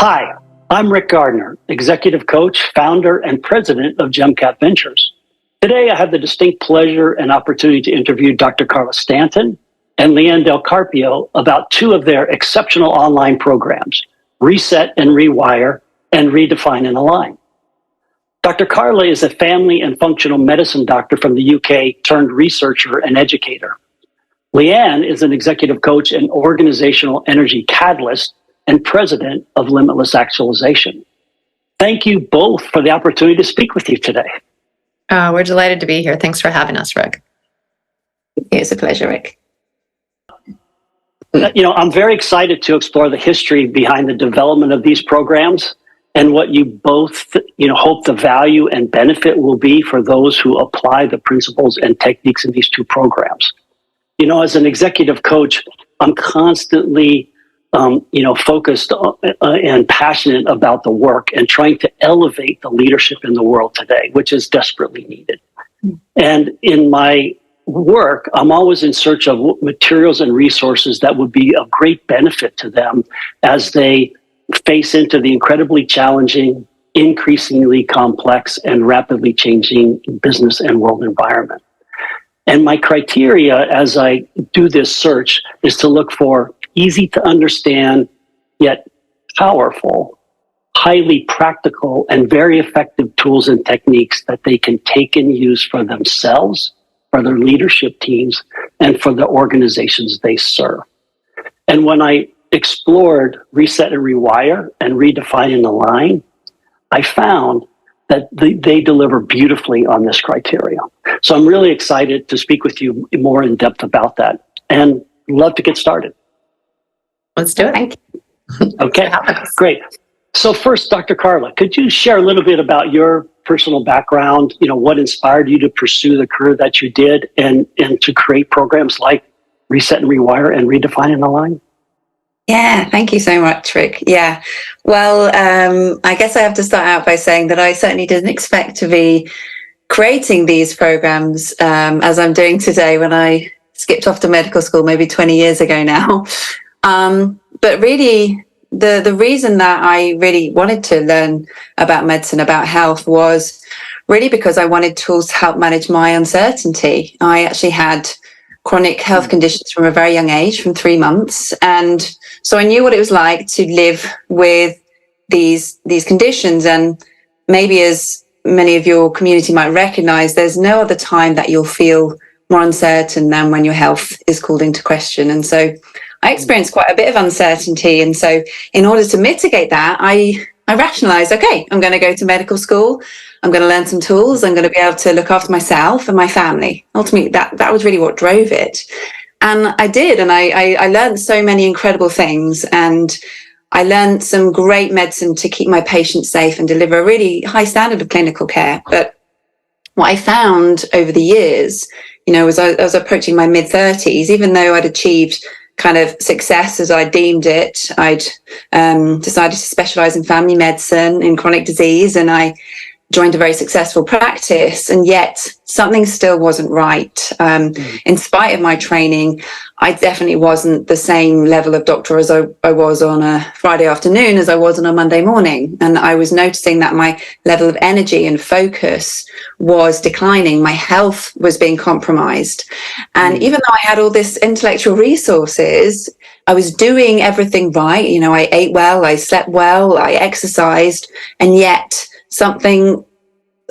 Hi, I'm Rick Gardner, Executive Coach, Founder, and President of GEMCAP Ventures. Today, I have the distinct pleasure and opportunity to interview Dr. Carla Stanton and Leanne Del Carpio about two of their exceptional online programs, Reset and Rewire, and Redefine and Align. Dr. Carla is a family and functional medicine doctor from the UK turned researcher and educator. Leanne is an executive coach and organizational energy catalyst and president of Limitless Actualization. Thank you both for the opportunity to speak with you today. We're delighted to be here. Thanks for having us, Rick. It's a pleasure, Rick. I'm very excited to explore the history behind the development of these programs and what you both, hope the value and benefit will be for those who apply the principles and techniques in these two programs. As an executive coach, I'm constantly, focused and passionate about the work and trying to elevate the leadership in the world today, which is desperately needed. And in my work, I'm always in search of materials and resources that would be of great benefit to them as they face into the incredibly challenging, increasingly complex, and rapidly changing business and world environment. And my criteria as I do this search is to look for easy to understand, yet powerful, highly practical, and very effective tools and techniques that they can take and use for themselves, for their leadership teams, and for the organizations they serve. And when I explored Reset and Rewire and Redefine and Align, I found that they deliver beautifully on this criteria. So I'm really excited to speak with you more in depth about that and love to get started. Let's do it. Thank you. Okay, great. So first, Dr. Carla, could you share a little bit about your personal background, what inspired you to pursue the career that you did and to create programs like Reset and Rewire and Redefine and Align? Yeah, thank you so much, Rick. Yeah, well, I guess I have to start out by saying that I certainly didn't expect to be creating these programs as I'm doing today when I skipped off to medical school maybe 20 years ago now. But really, the reason that I really wanted to learn about medicine, about health, was really because I wanted tools to help manage my uncertainty. I actually had chronic health conditions from a very young age, from 3 months. And so I knew what it was like to live with these conditions. And maybe, as many of your community might recognize, there's no other time that you'll feel more uncertain than when your health is called into question. And so I experienced quite a bit of uncertainty. And so in order to mitigate that, I rationalized, okay, I'm going to go to medical school. I'm going to learn some tools. I'm going to be able to look after myself and my family. Ultimately, that was really what drove it. And I did. And I learned so many incredible things. And I learned some great medicine to keep my patients safe and deliver a really high standard of clinical care. But what I found over the years, as I was approaching my mid-30s, even though I'd achieved kind of success as I deemed it, I'd decided to specialize in family medicine, in chronic disease, and I joined a very successful practice, and yet something still wasn't right. In spite of my training, I definitely wasn't the same level of doctor as I was on a Friday afternoon as I was on a Monday morning. And I was noticing that my level of energy and focus was declining. My health was being compromised. And even though I had all this intellectual resources, I was doing everything right. I ate well, I slept well, I exercised, and yet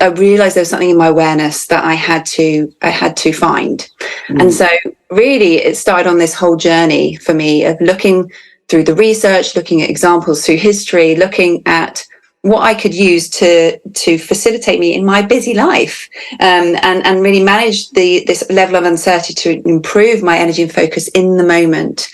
I realized there was something in my awareness that I had to find. And so really it started on this whole journey for me of looking through the research, looking at examples through history, looking at what I could use to facilitate me in my busy life, and really manage this level of uncertainty to improve my energy and focus in the moment.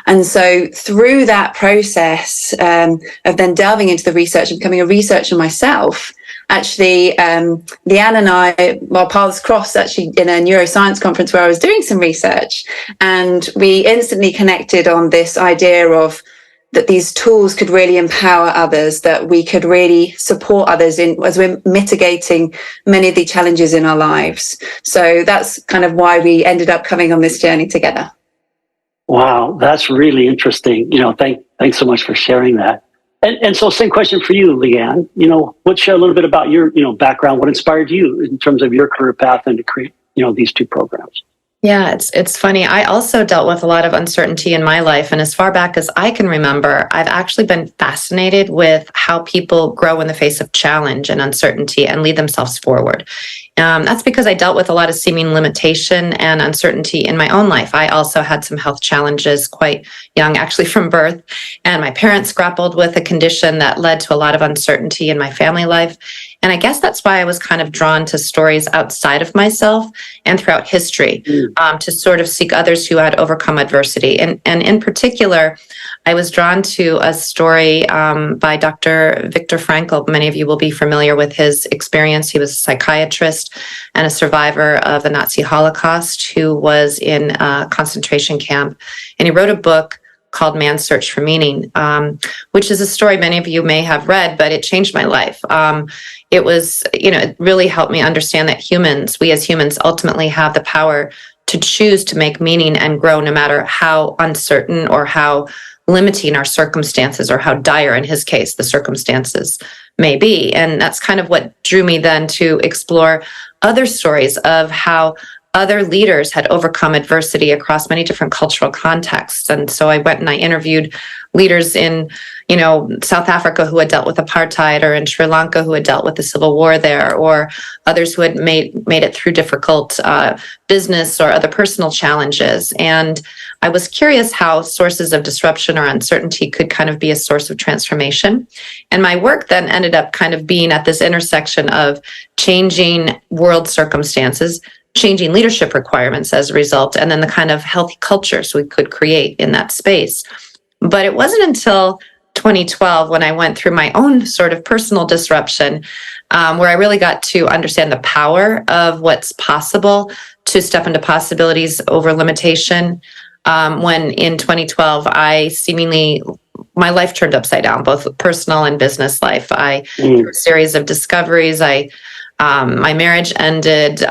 And so through that process of then delving into the research and becoming a researcher myself, actually, Leanne and I, our paths crossed actually in a neuroscience conference where I was doing some research, and we instantly connected on this idea of that these tools could really empower others, that we could really support others as we're mitigating many of the challenges in our lives. So that's kind of why we ended up coming on this journey together. Wow, that's really interesting. Thanks so much for sharing that. And so same question for you, Leanne. Let's share a little bit about your, background, what inspired you in terms of your career path and to create, these two programs. Yeah, it's funny. I also dealt with a lot of uncertainty in my life. And as far back as I can remember, I've actually been fascinated with how people grow in the face of challenge and uncertainty and lead themselves forward. That's because I dealt with a lot of seeming limitation and uncertainty in my own life. I also had some health challenges quite young, actually from birth. And my parents grappled with a condition that led to a lot of uncertainty in my family life. And I guess that's why I was kind of drawn to stories outside of myself and throughout history, to sort of seek others who had overcome adversity. And in particular, I was drawn to a story by Dr. Viktor Frankl. Many of you will be familiar with his experience. He was a psychiatrist and a survivor of the Nazi Holocaust who was in a concentration camp. And he wrote a book called Man's Search for Meaning, which is a story many of you may have read, but it changed my life. It was, it really helped me understand that we as humans ultimately have the power to choose to make meaning and grow no matter how uncertain or how limiting our circumstances, or how dire, in his case, the circumstances may be. And that's kind of what drew me then to explore other stories of how other leaders had overcome adversity across many different cultural contexts. And so I went and I interviewed leaders in, South Africa who had dealt with apartheid, or in Sri Lanka who had dealt with the civil war there, or others who had made it through difficult business or other personal challenges. And I was curious how sources of disruption or uncertainty could kind of be a source of transformation. And my work then ended up kind of being at this intersection of changing world circumstances, changing leadership requirements as a result, and then the kind of healthy cultures we could create in that space. But it wasn't until 2012 when I went through my own sort of personal disruption, where I really got to understand the power of what's possible, to step into possibilities over limitation. When in 2012, my life turned upside down, both personal and business life. Through a series of discoveries, my marriage ended.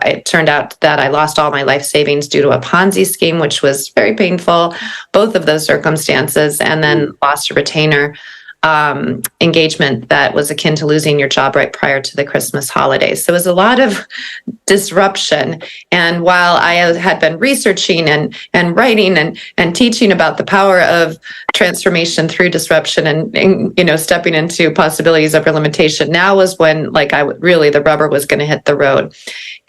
It turned out that I lost all my life savings due to a Ponzi scheme, which was very painful, both of those circumstances, and then lost a retainer engagement that was akin to losing your job right prior to the Christmas holidays. So it was a lot of disruption. And while I had been researching and writing and teaching about the power of transformation through disruption and stepping into possibilities over limitation, now was when the rubber was going to hit the road.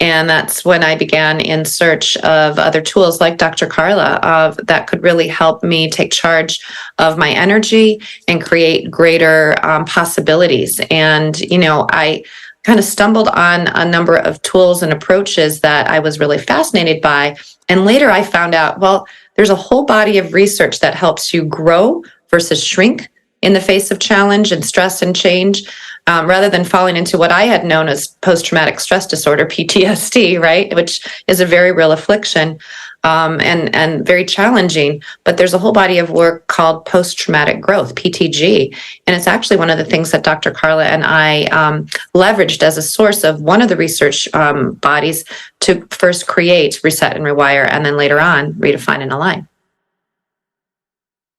And that's when I began in search of other tools like Dr. Carla that could really help me take charge of my energy and create greater possibilities. And, I kind of stumbled on a number of tools and approaches that I was really fascinated by. And later I found out, well, there's a whole body of research that helps you grow versus shrink in the face of challenge and stress and change, rather than falling into what I had known as post-traumatic stress disorder, PTSD, right? Which is a very real affliction and very challenging. But there's a whole body of work called post-traumatic growth, PTG. And it's actually one of the things that Dr. Carla and I leveraged as a source of one of the research bodies to first create Reset and Rewire, and then later on, Redefine and Align.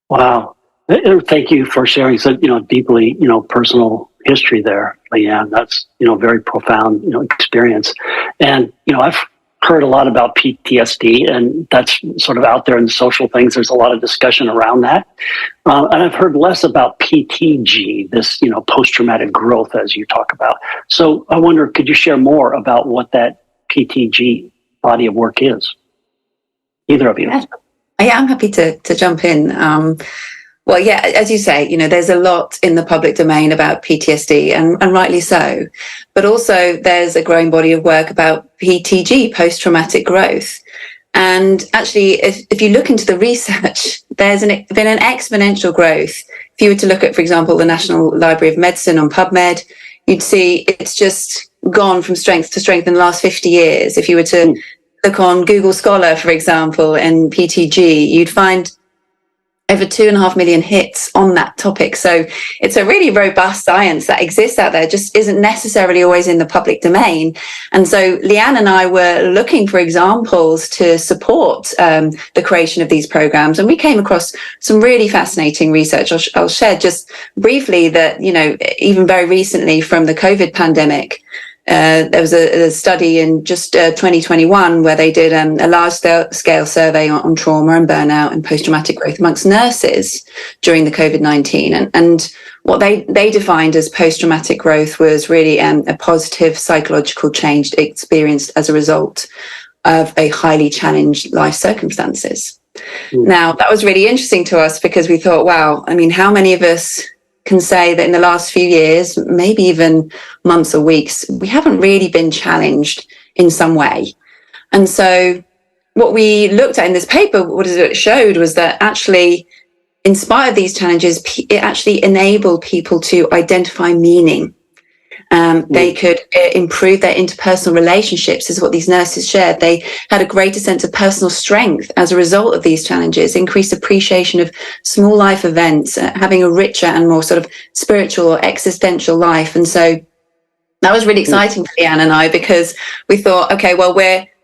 Wow. Thank you for sharing such, deeply, personal history there, Leanne. That's, very profound, experience. And, I've heard a lot about PTSD, and that's sort of out there in the social things. There's a lot of discussion around that. And I've heard less about PTG, this, post-traumatic growth, as you talk about. So I wonder, could you share more about what that PTG body of work is? Either of you. Yeah, I'm happy to jump in. Well, yeah, as you say, there's a lot in the public domain about PTSD, and rightly so. But also there's a growing body of work about PTG, post-traumatic growth. And actually, if you look into the research, there's been an exponential growth. If you were to look at, for example, the National Library of Medicine on PubMed, you'd see it's just gone from strength to strength in the last 50 years. If you were to look on Google Scholar, for example, and PTG, you'd find over 2.5 million hits on that topic. So it's a really robust science that exists out there, just isn't necessarily always in the public domain. And so Leanne and I were looking for examples to support the creation of these programs. And we came across some really fascinating research. I'll share just briefly that, even very recently from the COVID pandemic, there was a study in just 2021 where they did a large-scale survey on trauma and burnout and post-traumatic growth amongst nurses during the COVID-19. And what they defined as post-traumatic growth was really a positive psychological change experienced as a result of a highly challenged life circumstances. Now, that was really interesting to us because we thought, wow, how many of us can say that in the last few years, maybe even months or weeks, we haven't really been challenged in some way. And so what we looked at in this paper, what it showed was that actually, in spite of these challenges, it actually enabled people to identify meaning. They could improve their interpersonal relationships, is what these nurses shared. They had a greater sense of personal strength as a result of these challenges, increased appreciation of small life events, having a richer and more sort of spiritual or existential life. And so that was really exciting for Leanne and I, because we thought, okay, well,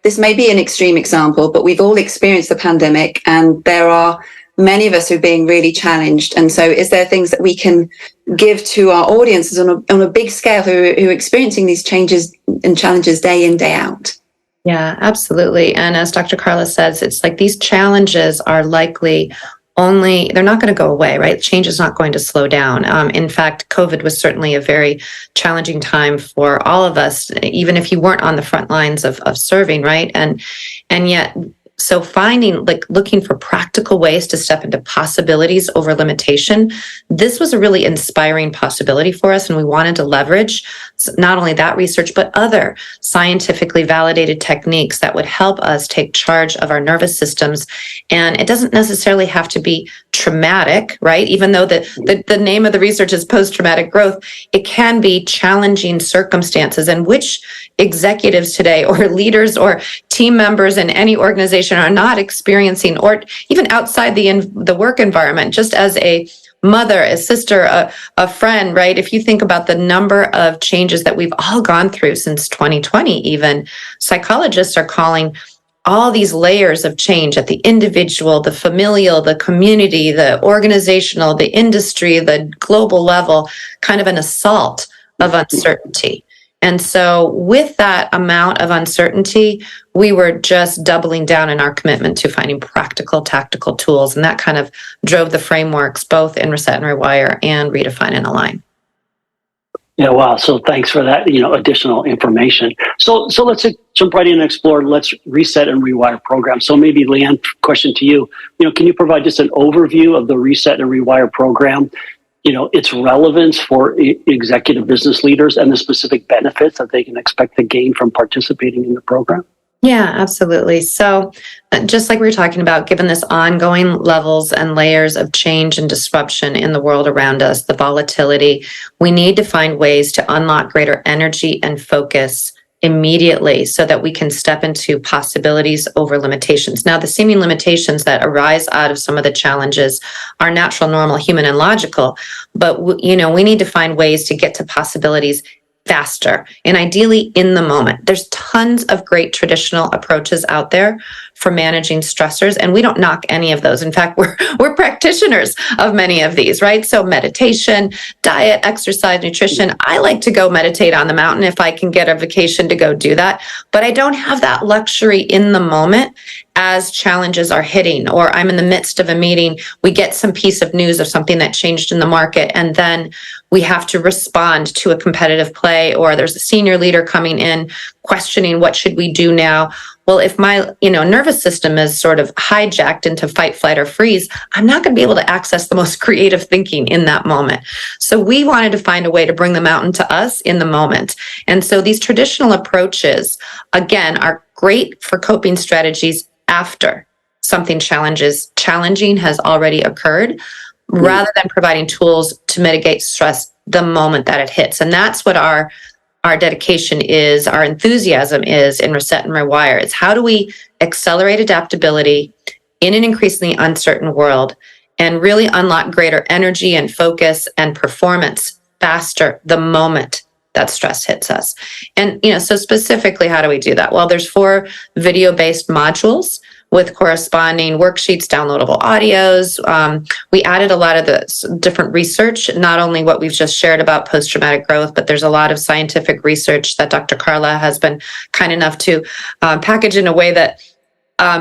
this may be an extreme example, but we've all experienced the pandemic, and there are many of us who are being really challenged. And so is there things that we can give to our audiences on a big scale who are experiencing these changes and challenges day in, day out? Yeah, absolutely. And as Dr. Carla says, it's like these challenges are likely they're not going to go away, right? Change is not going to slow down. In fact, COVID was certainly a very challenging time for all of us, even if you weren't on the front lines of serving, right? And yet, so looking for practical ways to step into possibilities over limitation, this was a really inspiring possibility for us. And we wanted to leverage not only that research, but other scientifically validated techniques that would help us take charge of our nervous systems. And it doesn't necessarily have to be traumatic, right? Even though the name of the research is post-traumatic growth, it can be challenging circumstances. And which executives today or leaders or team members in any organization are not experiencing, or even outside the work environment, just as a mother, a sister, a friend, right? If you think about the number of changes that we've all gone through since 2020, even psychologists are calling all these layers of change at the individual, the familial, the community, the organizational, the industry, the global level, kind of an assault of uncertainty. And so with that amount of uncertainty, we were just doubling down in our commitment to finding practical, tactical tools. And that kind of drove the frameworks, both in Reset and Rewire and Redefine and Align. Yeah, wow. So thanks for that, additional information. So let's jump right in and explore, let's Reset and Rewire program. So maybe, Leanne, question to you. Can you provide just an overview of the Reset and Rewire program? Its relevance for executive business leaders and the specific benefits that they can expect to gain from participating in the program? Yeah, absolutely. So just like we were talking about, given this ongoing levels and layers of change and disruption in the world around us, the volatility, we need to find ways to unlock greater energy and focus immediately so that we can step into possibilities over limitations. Now, the seeming limitations that arise out of some of the challenges are natural, normal, human, and logical, but we need to find ways to get to possibilities faster and ideally in the moment. There's tons of great traditional approaches out there for managing stressors, and we don't knock any of those. In fact, we're practitioners of many of these, right? So meditation, diet, exercise, nutrition. I like to go meditate on the mountain if I can get a vacation to go do that, but I don't have that luxury in the moment as challenges are hitting, or I'm in the midst of a meeting, we get some piece of news of something that changed in the market, and then we have to respond to a competitive play, or there's a senior leader coming in questioning what should we do now. Well, if my nervous system is sort of hijacked into fight, flight, or freeze, I'm not going to be able to access the most creative thinking in that moment. So we wanted to find a way to bring the mountain to us in the moment. And so these traditional approaches, again, are great for coping strategies after something challenging has already occurred, rather than providing tools to mitigate stress the moment that it hits. And that's what our dedication is, our enthusiasm is in Reset and Rewire. It's how do we accelerate adaptability in an increasingly uncertain world and really unlock greater energy and focus and performance faster the moment that stress hits us. And, so specifically, how do we do that? Well, there's 4 video-based modules with corresponding worksheets, downloadable audios. We added a lot of the different research, not only what we've just shared about post-traumatic growth, but there's a lot of scientific research that Dr. Carla has been kind enough to package in a way that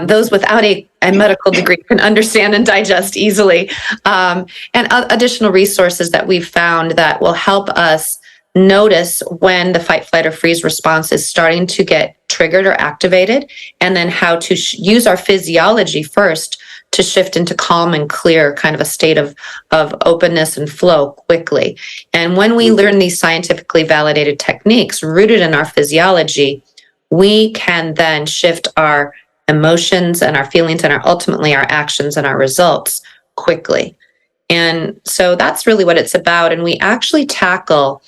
those without a medical degree can understand and digest easily. And additional resources that we've found that will help us notice when the fight, flight, or freeze response is starting to get triggered or activated, and then how to use our physiology first to shift into calm and clear, kind of a state of openness and flow quickly. And when we learn these scientifically validated techniques rooted in our physiology, we can then shift our emotions and our feelings and ultimately our actions and our results quickly. And so that's really what it's about. And we actually tackle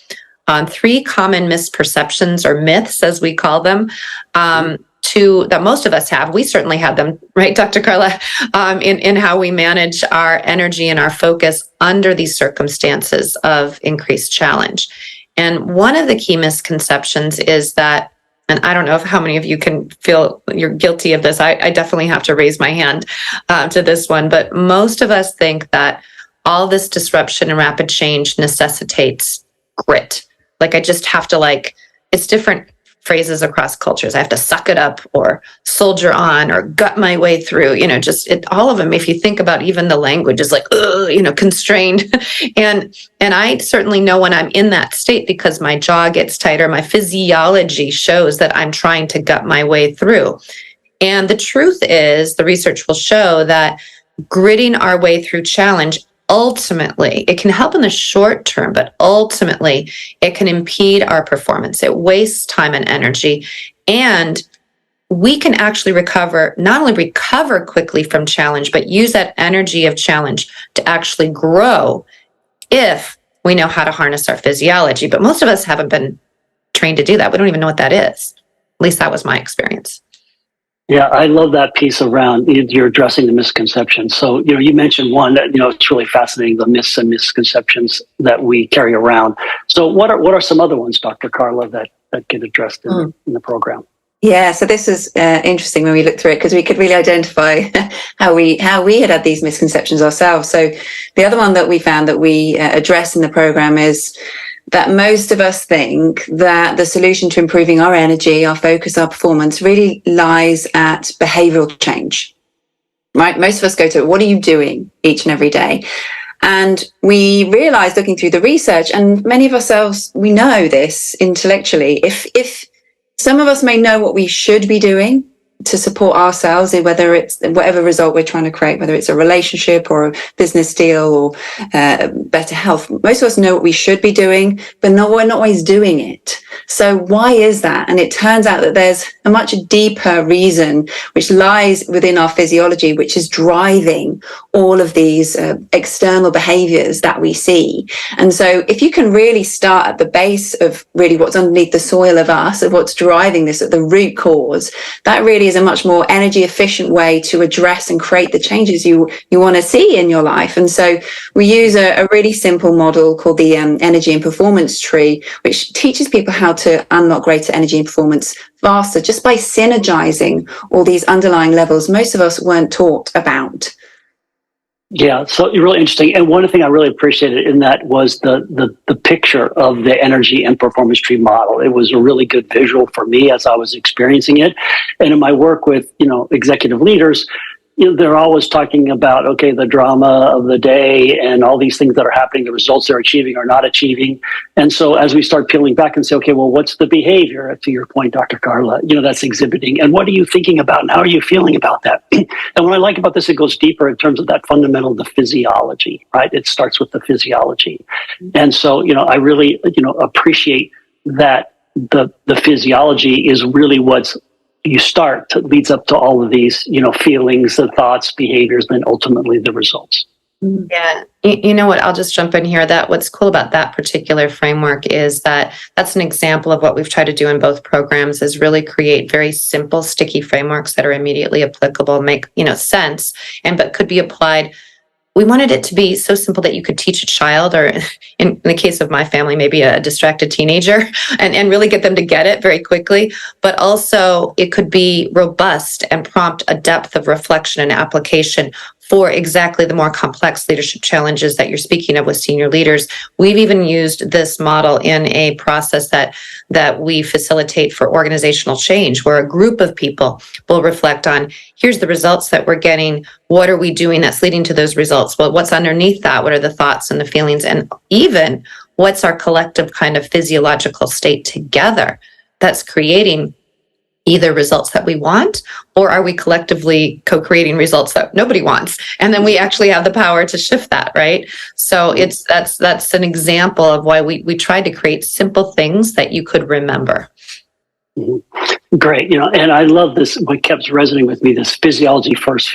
3 common misperceptions, or myths, as we call them, that most of us have. We certainly have them, right, Dr. Carla, in how we manage our energy and our focus under these circumstances of increased challenge. And one of the key misconceptions is that, and I don't know how many of you can feel you're guilty of this. I definitely have to raise my hand to this one, but most of us think that all this disruption and rapid change necessitates grit. Like I just have to it's different phrases across cultures. I have to suck it up or soldier on or gut my way through, all of them. If you think about even the language is constrained. and I certainly know when I'm in that state because my jaw gets tighter, my physiology shows that I'm trying to gut my way through. And the truth is, the research will show that gritting our way through challenge, ultimately, it can help in the short term, but ultimately it can impede our performance. It wastes time and energy. And we can actually not only recover quickly from challenge, but use that energy of challenge to actually grow if we know how to harness our physiology. But most of us haven't been trained to do that. We don't even know what that is. At least that was my experience. Yeah, I love that piece around you're addressing the misconceptions. So, you mentioned one that, it's really fascinating, the myths and misconceptions that we carry around. So what are some other ones, Dr. Carla, that get addressed in the program? Yeah, so this is interesting when we looked through it, because we could really identify how we had these misconceptions ourselves. So the other one that we found that we address in the program is that most of us think that the solution to improving our energy, our focus, our performance really lies at behavioral change, right? Most of us go to, what are you doing each and every day? And we realize, looking through the research, and many of ourselves, we know this intellectually, if some of us may know what we should be doing to support ourselves, whether it's whatever result we're trying to create, whether it's a relationship or a business deal or better health. Most of us know what we should be doing, but we're not always doing it. So why is that? And it turns out that there's a much deeper reason which lies within our physiology, which is driving all of these external behaviors that we see. And so if you can really start at the base of really what's underneath the soil of us, of what's driving this at the root cause, that really is a much more energy efficient way to address and create the changes you want to see in your life. And so we use a really simple model called the energy and performance tree, which teaches people how to unlock greater energy and performance faster just by synergizing all these underlying levels most of us weren't taught about. Yeah, so really interesting. And one thing I really appreciated in that was the picture of the energy and performance tree model. It was a really good visual for me as I was experiencing it. And in my work with, executive leaders, they're always talking about, okay, the drama of the day and all these things that are happening, the results they're achieving or not achieving. And so as we start peeling back and say, okay, well, what's the behavior, to your point, Dr. Carla, that's exhibiting, and what are you thinking about and how are you feeling about that? And what I like about this, it goes deeper in terms of that fundamental, the physiology, right? It starts with the physiology. And so, I really, appreciate that the physiology is really what's leads up to all of these, feelings, the thoughts, behaviors, then ultimately the results. Yeah. You know what? I'll just jump in here. That what's cool about that particular framework is that that's an example of what we've tried to do in both programs, is really create very simple, sticky frameworks that are immediately applicable, make, sense, but could be applied we wanted it to be so simple that you could teach a child, or in the case of my family, maybe a distracted teenager, and really get them to get it very quickly. But also it could be robust and prompt a depth of reflection and application for exactly the more complex leadership challenges that you're speaking of with senior leaders. We've even used this model in a process that we facilitate for organizational change, where a group of people will reflect on, here's the results that we're getting. What are we doing that's leading to those results? Well, what's underneath that? What are the thoughts and the feelings? And even what's our collective kind of physiological state together that's creating either results that we want, or are we collectively co-creating results that nobody wants? And then we actually have the power to shift that, right? So that's an example of why we tried to create simple things that you could remember. Great. And I love this, what kept resonating with me, this physiology first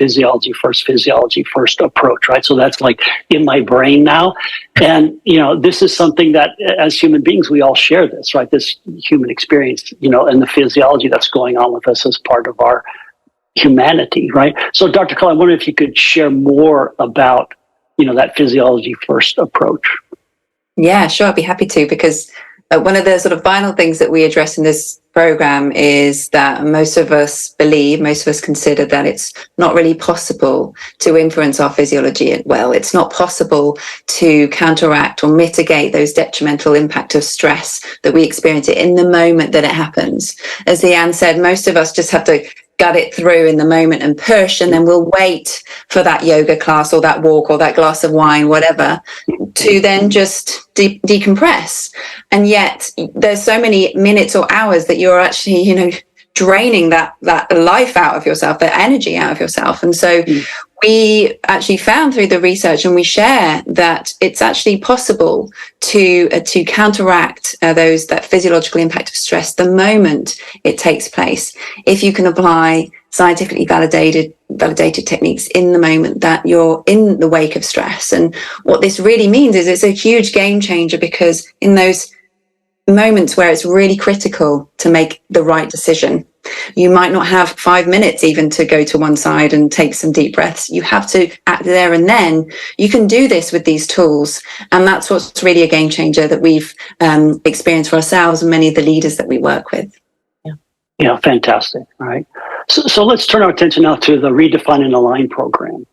approach, right? So that's like in my brain now. And, this is something that as human beings, we all share this, right? This human experience, and the physiology that's going on with us as part of our humanity, right? So Dr. Carla, I wonder if you could share more about, that physiology first approach. Yeah, sure. I'd be happy to, because one of the sort of final things that we address in this program is that most of us consider that it's not really possible to influence our physiology well. It's not possible to counteract or mitigate those detrimental impact of stress that we experience in the moment that it happens. As Leanne said, most of us just have to gut it through in the moment and push, and then we'll wait for that yoga class or that walk or that glass of wine, whatever, to then just decompress. And yet there's so many minutes or hours that you're actually, draining that life out of yourself, that energy out of yourself. And so we actually found through the research, and we share, that it's actually possible to counteract that physiological impact of stress the moment it takes place, if you can apply scientifically validated techniques in the moment that you're in the wake of stress. And what this really means is it's a huge game changer, because in those moments where it's really critical to make the right decision, you might not have 5 minutes even to go to one side and take some deep breaths. You have to act there and then. You can do this with these tools. And that's what's really a game changer that we've experienced for ourselves and many of the leaders that we work with. Yeah, fantastic. All right. So let's turn our attention now to the Redefine and Align program.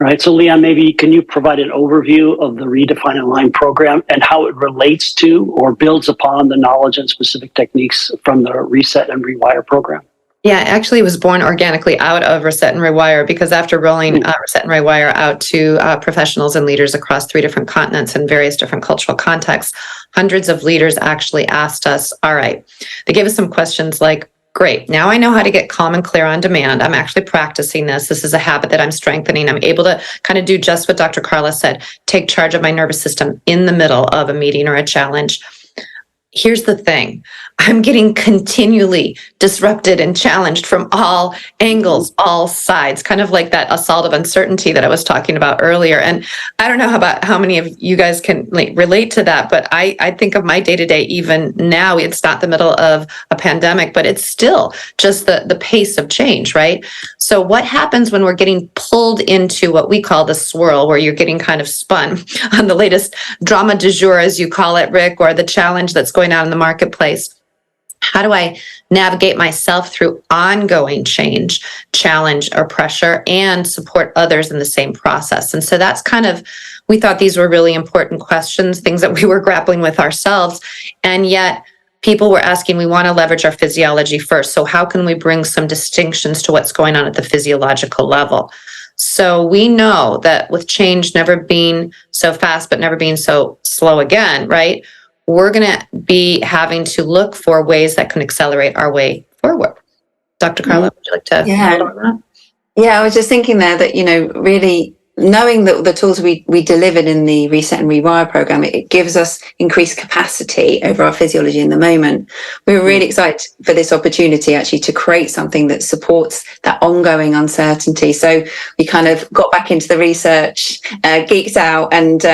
Right. So Leanne, maybe can you provide an overview of the Redefine and Align program and how it relates to or builds upon the knowledge and specific techniques from the Reset and Rewire program? Yeah, actually it was born organically out of Reset and Rewire, because after rolling Reset and Rewire out to professionals and leaders across 3 different continents and various different cultural contexts, hundreds of leaders actually asked us, all right, they gave us some questions like, great, now I know how to get calm and clear on demand. I'm actually practicing this. This is a habit that I'm strengthening. I'm able to kind of do just what Dr. Carla said, take charge of my nervous system in the middle of a meeting or a challenge. Here's the thing. I'm getting continually disrupted and challenged from all angles, all sides, kind of like that assault of uncertainty that I was talking about earlier. And I don't know about how many of you guys can relate to that, but I think of my day-to-day, even now, it's not the middle of a pandemic, but it's still just the pace of change, right? So what happens when we're getting pulled into what we call the swirl, where you're getting kind of spun on the latest drama du jour, as you call it, Rick, or the challenge that's going on in the marketplace? How do I navigate myself through ongoing change, challenge, or pressure, and support others in the same process? And so that's kind of, we thought these were really important questions, things that we were grappling with ourselves. And yet people were asking, we want to leverage our physiology first. So how can we bring some distinctions to what's going on at the physiological level? So we know that with change never being so fast, but never being so slow again, right? We're going to be having to look for ways that can accelerate our way forward. Dr. Carla, would you like to build on that? Yeah, I was just thinking there that, really knowing that the tools we delivered in the Reset and Rewire program, it gives us increased capacity over our physiology in the moment. We were really excited for this opportunity actually to create something that supports that ongoing uncertainty. So we kind of got back into the research, geeked out, and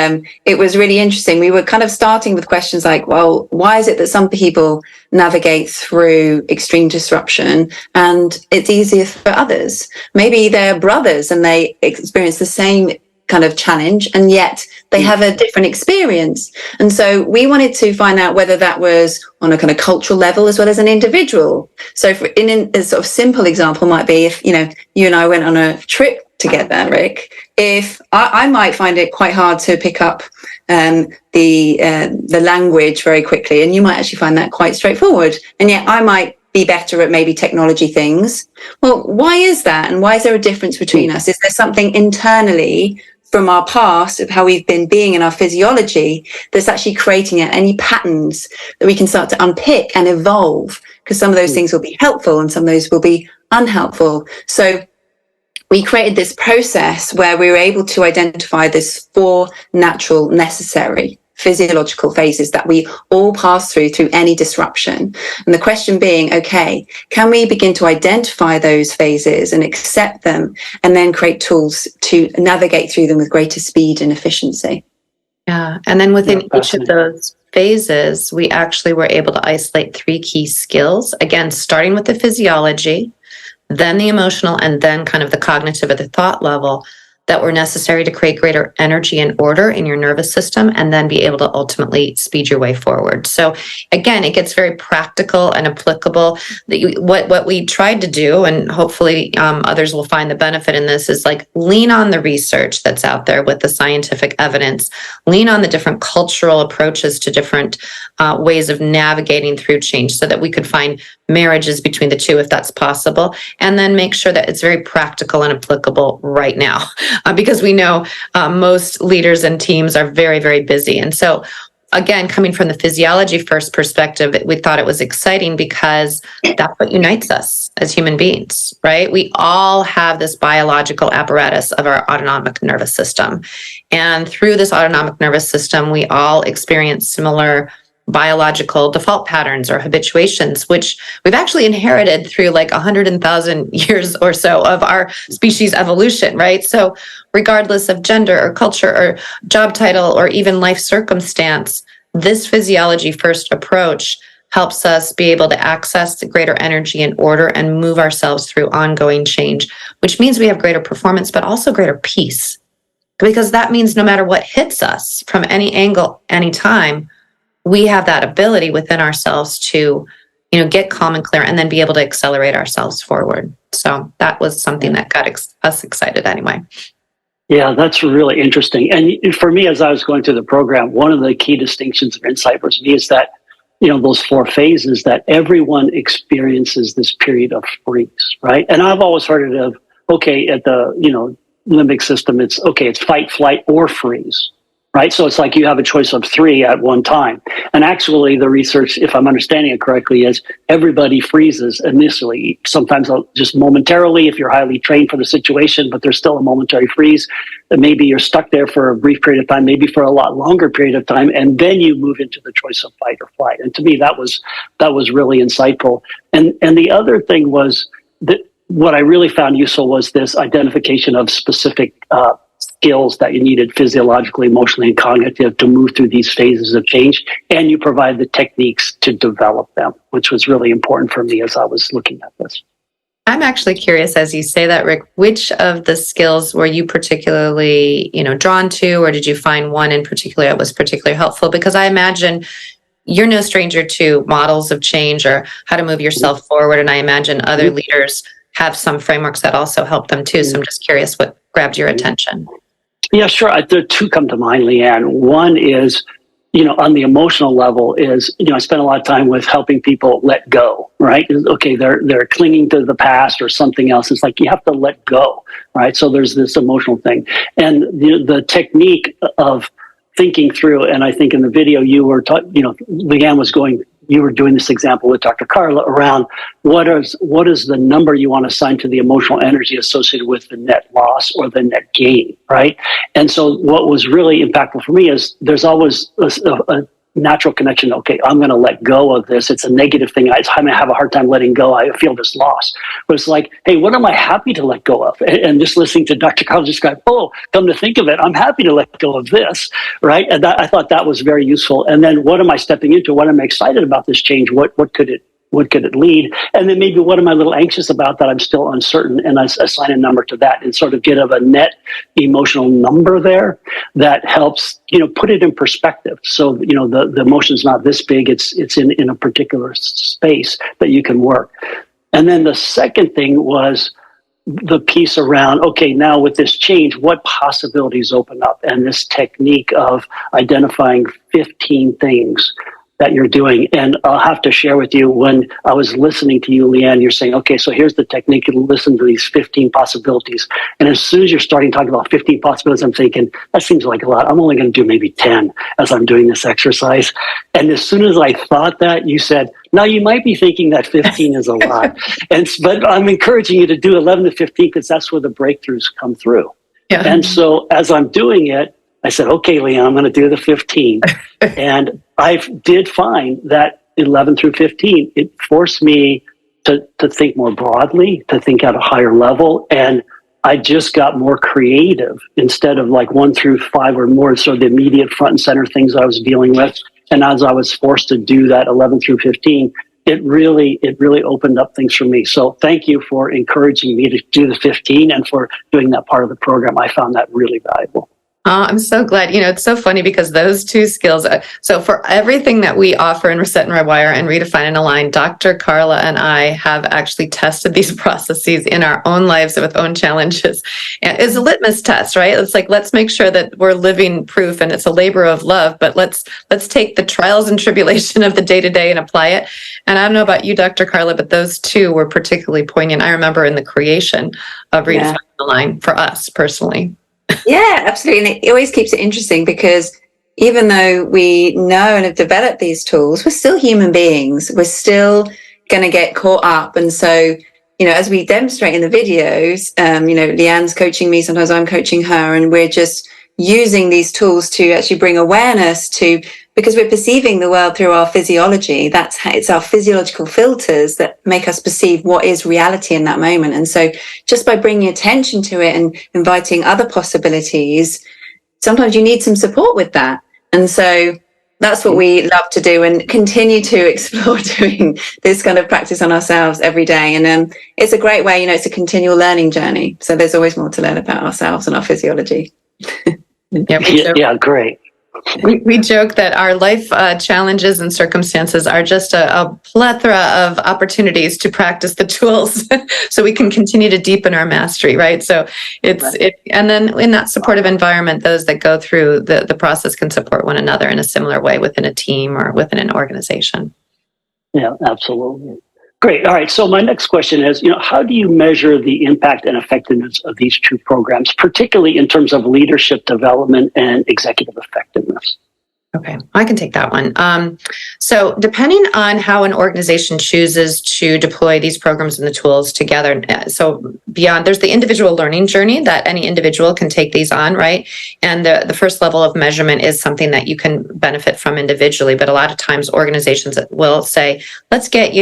it was really interesting. We were kind of starting with questions like, well, why is it that some people navigate through extreme disruption and it's easier for others? Maybe they're brothers and they experience the same kind of challenge, and yet they have a different experience. And so we wanted to find out whether that was on a kind of cultural level as well as an individual. So in a sort of simple example might be if, you know, you and I went on a trip together, Rick, if I might find it quite hard to pick up the language very quickly, and you might actually find that quite straightforward, and yet I might be better at maybe technology things. Well, why is that? And why is there a difference between us? Is there something internally from our past of how we've been being in our physiology that's actually creating any patterns that we can start to unpick and evolve? Because some of those things will be helpful and some of those will be unhelpful. So we created this process where we were able to identify this 4 natural, necessary physiological phases that we all pass through any disruption. And the question being, okay, can we begin to identify those phases and accept them, and then create tools to navigate through them with greater speed and efficiency? Yeah. And then within each of those phases, we actually were able to isolate 3 key skills, again, starting with the physiology, then the emotional, and then kind of the cognitive at the thought level, that were necessary to create greater energy and order in your nervous system, and then be able to ultimately speed your way forward. So again, it gets very practical and applicable. What we tried to do, and hopefully others will find the benefit in this, is like lean on the research that's out there with the scientific evidence, lean on the different cultural approaches to different ways of navigating through change, so that we could find marriages between the two if that's possible, and then make sure that it's very practical and applicable right now. Because we know most leaders and teams are very, very busy. And so, again, coming from the physiology first perspective, we thought it was exciting because that's what unites us as human beings, right? We all have this biological apparatus of our autonomic nervous system. And through this autonomic nervous system, we all experience similar biological default patterns or habituations, which we've actually inherited through like 100,000 years or so of our species evolution, right? So regardless of gender or culture or job title or even life circumstance, this physiology first approach helps us be able to access the greater energy and order and move ourselves through ongoing change, which means we have greater performance, but also greater peace. Because that means no matter what hits us from any angle, anytime, we have that ability within ourselves to, you know, get calm and clear, and then be able to accelerate ourselves forward. So that was something that got us excited anyway. Yeah, that's really interesting. And for me, as I was going through the program, one of the key distinctions of insight for me is that, you know, those 4 phases, that everyone experiences this period of freeze, right? And I've always heard it of, okay, at the, you know, limbic system, it's okay, it's fight, flight, or freeze. Right? So it's like you have a choice of 3 at one time. And actually the research, if I'm understanding it correctly, is everybody freezes initially, sometimes just momentarily if you're highly trained for the situation, but there's still a momentary freeze. And maybe you're stuck there for a brief period of time, maybe for a lot longer period of time, and then you move into the choice of fight or flight. And to me, that was really insightful. And the other thing was that what I really found useful was this identification of specific skills that you needed physiologically, emotionally, and cognitive to move through these phases of change. And you provide the techniques to develop them, which was really important for me as I was looking at this. I'm actually curious, as you say that, Rick, which of the skills were you particularly, you know, drawn to, or did you find one in particular that was particularly helpful? Because I imagine you're no stranger to models of change or how to move yourself forward. And I imagine other leaders have some frameworks that also help them too. So I'm just curious what grabbed your attention. Yeah, sure. There are 2 come to mind, Leanne. One is, you know, on the emotional level is, you know, I spend a lot of time with helping people let go, right? Okay, they're clinging to the past or something else. It's like you have to let go, right? So there's this emotional thing. And the technique of thinking through, and I think in the video you were Leanne you were doing this example with Dr. Carla around what is the number you want to assign to the emotional energy associated with the net loss or the net gain, right? And so what was really impactful for me is there's always a natural connection. Okay, I'm going to let go of this. It's a negative thing. I'm going to have a hard time letting go. I feel this loss. But it's like, hey, what am I happy to let go of? And just listening to Dr. Carla describe, oh, come to think of it, I'm happy to let go of this, right? And I thought that was very useful. And then what am I stepping into? What am I excited about this change? What could it what could it lead? And then maybe what am I a little anxious about that I'm still uncertain, and I assign a number to that and sort of get a net emotional number there that helps, put it in perspective. So, the emotion's not this big, it's in a particular space that you can work. And then the second thing was the piece around, okay, now with this change, what possibilities open up? And this technique of identifying 15 things that you're doing. And I'll have to share with you, when I was listening to you, Leanne, you're saying, okay, so here's the technique, and listen to these 15 possibilities. And as soon as you're starting talking about 15 possibilities, I'm thinking, that seems like a lot. I'm only going to do maybe 10 as I'm doing this exercise. And as soon as I thought that, you said, now you might be thinking that 15 is a lot. But I'm encouraging you to do 11 to 15 because that's where the breakthroughs come through. Yeah. And so as I'm doing it, I said, okay, Leanne, I'm going to do the 15. And I did find that 11 through 15, it forced me to think more broadly, to think at a higher level. And I just got more creative instead of like 1 through 5 or more. So the immediate front and center things I was dealing with. And as I was forced to do that 11 through 15, it really opened up things for me. So thank you for encouraging me to do the 15 and for doing that part of the program. I found that really valuable. Oh, I'm so glad. It's so funny because those two skills. So for everything that we offer in Reset and Rewire and Redefine and Align, Dr. Carla and I have actually tested these processes in our own lives with own challenges. And it's a litmus test, right? It's like, let's make sure that we're living proof, and it's a labor of love, but let's take the trials and tribulation of the day-to-day and apply it. And I don't know about you, Dr. Carla, but those two were particularly poignant. I remember in the creation of Redefine and Align for us personally. Yeah, absolutely. And it always keeps it interesting because even though we know and have developed these tools, we're still human beings. We're still going to get caught up. And so, as we demonstrate in the videos, Leanne's coaching me, sometimes I'm coaching her, and we're just using these tools to actually bring awareness to, because we're perceiving the world through our physiology. It's our physiological filters that make us perceive what is reality in that moment. And so just by bringing attention to it and inviting other possibilities, sometimes you need some support with that. And so that's what we love to do and continue to explore doing this kind of practice on ourselves every day. And it's a great way, it's a continual learning journey. So there's always more to learn about ourselves and our physiology. Yeah, great. We joke that our life challenges and circumstances are just a plethora of opportunities to practice the tools so we can continue to deepen our mastery, right? So and then in that supportive environment, those that go through the process can support one another in a similar way within a team or within an organization. Yeah, absolutely. Great. All right. So my next question is, how do you measure the impact and effectiveness of these two programs, particularly in terms of leadership development and executive effectiveness? Okay, I can take that one. So depending on how an organization chooses to deploy these programs and the tools together, so there's the individual learning journey that any individual can take these on, right? And the first level of measurement is something that you can benefit from individually, but a lot of times organizations will say, let's get,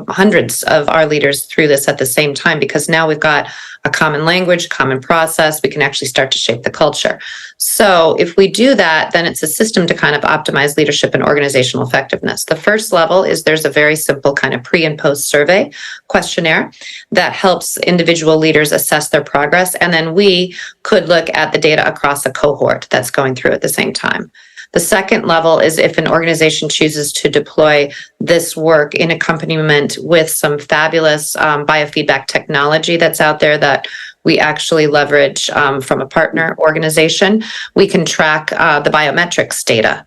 hundreds of our leaders through this at the same time, because now we've got a common language, common process, we can actually start to shape the culture. So if we do that, then it's a system to kind of optimize leadership and organizational effectiveness. The first level is there's a very simple kind of pre and post survey questionnaire that helps individual leaders assess their progress. And then we could look at the data across a cohort that's going through at the same time. The second level is if an organization chooses to deploy this work in accompaniment with some fabulous biofeedback technology that's out there that we actually leverage from a partner organization, we can track the biometrics data.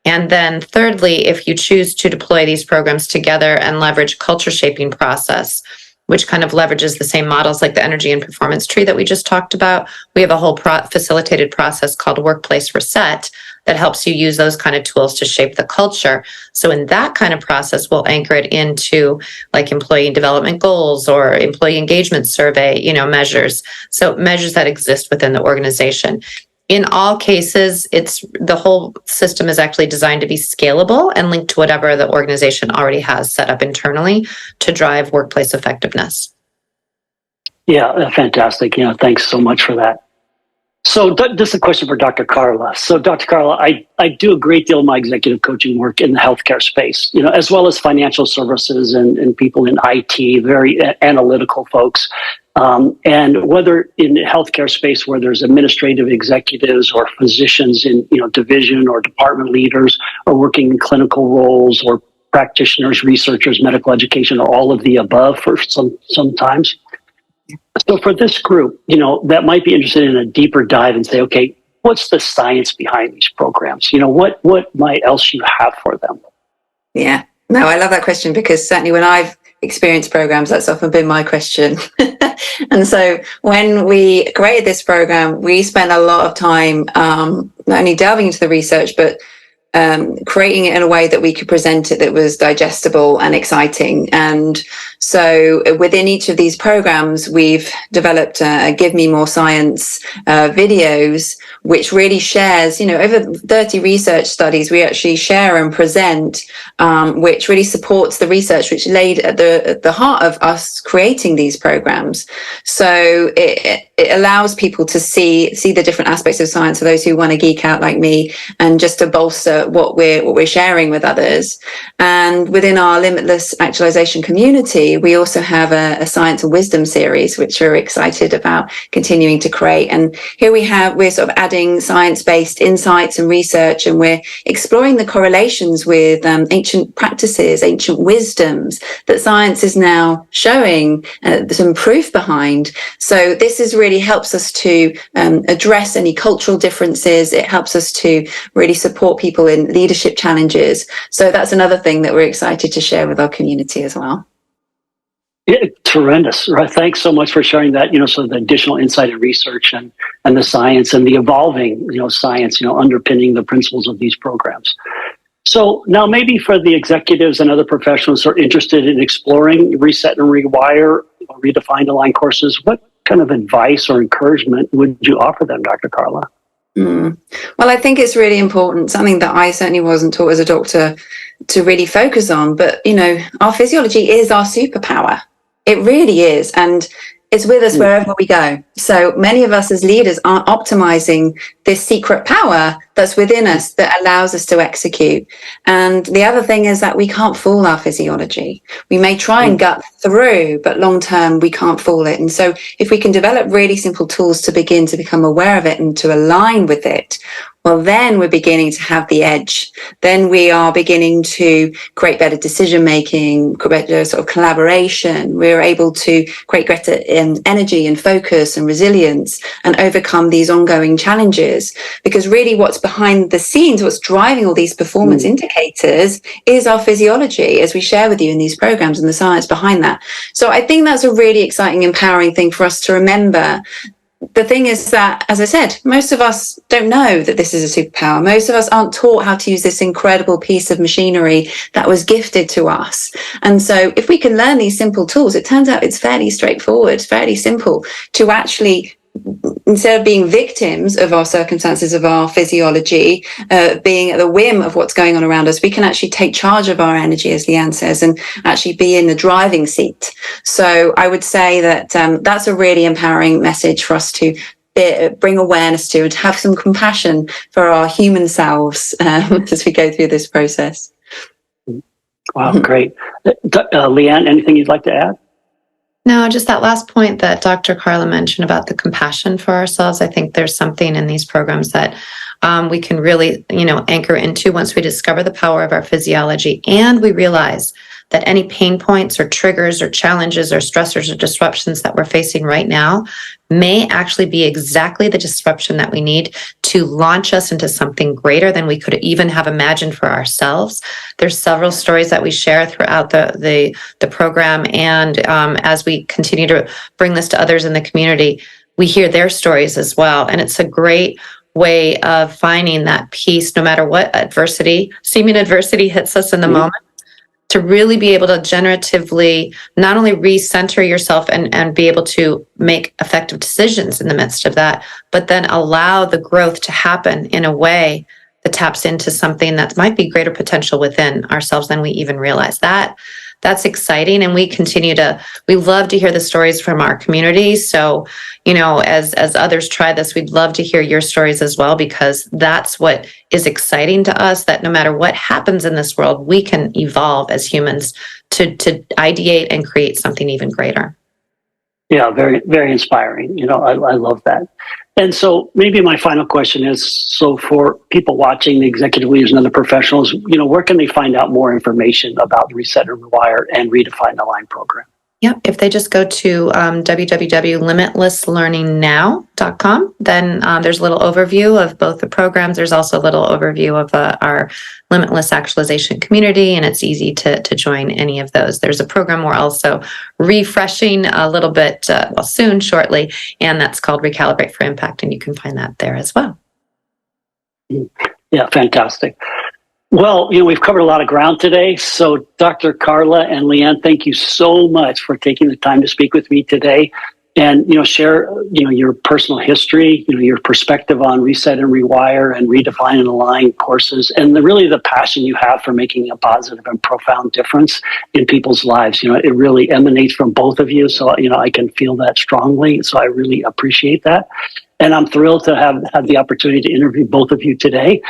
And then thirdly, if you choose to deploy these programs together and leverage culture shaping process, which kind of leverages the same models like the energy and performance tree that we just talked about, we have a whole facilitated process called Workplace Reset that helps you use those kind of tools to shape the culture. So in that kind of process, we'll anchor it into like employee development goals or employee engagement survey, measures. So measures that exist within the organization. In all cases, the whole system is actually designed to be scalable and linked to whatever the organization already has set up internally to drive workplace effectiveness. Yeah, fantastic. Thanks so much for that. So this is a question for Dr. Carla. So Dr. Carla, I do a great deal of my executive coaching work in the healthcare space, as well as financial services and people in IT, very analytical folks. And whether in the healthcare space where there's administrative executives or physicians in, division or department leaders or working in clinical roles or practitioners, researchers, medical education, or all of the above for sometimes. So for this group, that might be interested in a deeper dive and say, okay, what's the science behind these programs? What might else you have for them? Yeah, no, I love that question because certainly when I've experienced programs, that's often been my question. And so when we created this program, we spent a lot of time not only delving into the research, but creating it in a way that we could present it that was digestible and exciting. And so within each of these programs, we've developed Give Me More Science videos, which really shares, over 30 research studies, we actually share and present, which really supports the research, which laid at the heart of us creating these programs. So it allows people to see the different aspects of science for those who want to geek out like me, and just to bolster what we're sharing with others. And within our Limitless Actualization community, we also have a Science and Wisdom series, which we're excited about continuing to create. And here we're sort of adding science-based insights and research, and we're exploring the correlations with ancient practices, ancient wisdoms that science is now showing some proof behind. So this really helps us to address any cultural differences. It helps us to really support people in leadership challenges. So that's another thing that we're excited to share with our community as well. Yeah, tremendous. Right. Thanks so much for sharing that, so the additional insight and research and the science and the evolving, science, underpinning the principles of these programs. So now maybe for the executives and other professionals who are interested in exploring Reset and Rewire, Redefined Align courses, what kind of advice or encouragement would you offer them, Dr. Carla? Well, I think it's really important, something that I certainly wasn't taught as a doctor to really focus on, but, our physiology is our superpower. It really is. And it's with us wherever we go. So many of us as leaders aren't optimizing this secret power that's within us that allows us to execute. And the other thing is that we can't fool our physiology. We may try and gut through, but long term, we can't fool it. And so if we can develop really simple tools to begin to become aware of it and to align with it, well, then we're beginning to have the edge. Then we are beginning to create better decision making, better sort of collaboration. We're able to create greater energy and focus and resilience and overcome these ongoing challenges. Because really what's behind the scenes, what's driving all these performance indicators is our physiology, as we share with you in these programs, and the science behind that. So I think that's a really exciting, empowering thing for us to remember. The thing is that, as I said, most of us don't know that this is a superpower. Most of us aren't taught how to use this incredible piece of machinery that was gifted to us. And so if we can learn these simple tools, it turns out it's fairly straightforward, fairly simple to actually, instead of being victims of our circumstances, of our physiology, being at the whim of what's going on around us, we can actually take charge of our energy, as Leanne says, and actually be in the driving seat. So I would say that that's a really empowering message for us to bring awareness to, and to have some compassion for our human selves as we go through this process. Wow, great. Leanne, anything you'd like to add? No, just that last point that Dr. Carla mentioned about the compassion for ourselves. I think there's something in these programs that we can really, anchor into once we discover the power of our physiology, and we realize that any pain points or triggers or challenges or stressors or disruptions that we're facing right now may actually be exactly the disruption that we need to launch us into something greater than we could even have imagined for ourselves. There's several stories that we share throughout the program, and as we continue to bring this to others in the community, we hear their stories as well. And it's a great way of finding that peace, no matter what seeming adversity hits us in the moment, to really be able to generatively not only recenter yourself and be able to make effective decisions in the midst of that, but then allow the growth to happen in a way that taps into something that might be greater potential within ourselves than we even realize. that's exciting. And we love to hear the stories from our community. So, as others try this, we'd love to hear your stories as well, because that's what is exciting to us, that no matter what happens in this world, we can evolve as humans to ideate and create something even greater. Yeah, very, very inspiring. I love that. And so maybe my final question is, so for people watching, the executive leaders and other professionals, where can they find out more information about the Reset and Rewire and Redefine the Line program? Yep. If they just go to www.limitlesslearningnow.com, then there's a little overview of both the programs. There's also a little overview of our Limitless Actualization community, and it's easy to join any of those. There's a program we're also refreshing a little bit, soon, shortly, and that's called Recalibrate for Impact, and you can find that there as well. Yeah, fantastic. Well, we've covered a lot of ground today. So Dr. Carla and Leanne, thank you so much for taking the time to speak with me today and, share, your personal history, your perspective on Reset and Rewire and Redefine and Align courses, and really the passion you have for making a positive and profound difference in people's lives. It really emanates from both of you. So, I can feel that strongly. So I really appreciate that. And I'm thrilled to have had the opportunity to interview both of you today.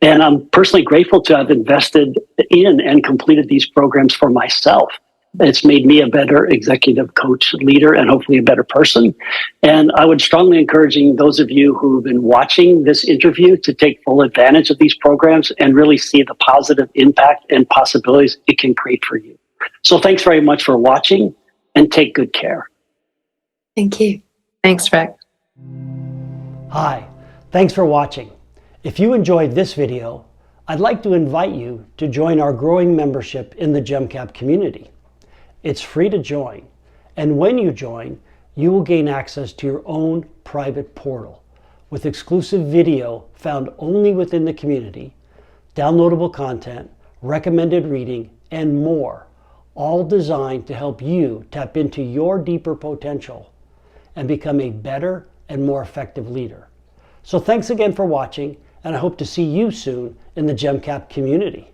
And I'm personally grateful to have invested in and completed these programs for myself. It's made me a better executive coach, leader, and hopefully a better person. And I would strongly encourage those of you who've been watching this interview to take full advantage of these programs and really see the positive impact and possibilities it can create for you. So thanks very much for watching, and take good care. Thank you. Thanks, Rick. Hi, thanks for watching. If you enjoyed this video, I'd like to invite you to join our growing membership in the GEMCAP community. It's free to join, and when you join, you will gain access to your own private portal with exclusive video found only within the community, downloadable content, recommended reading, and more, all designed to help you tap into your deeper potential and become a better and more effective leader. So thanks again for watching, and I hope to see you soon in the GEMCAP community.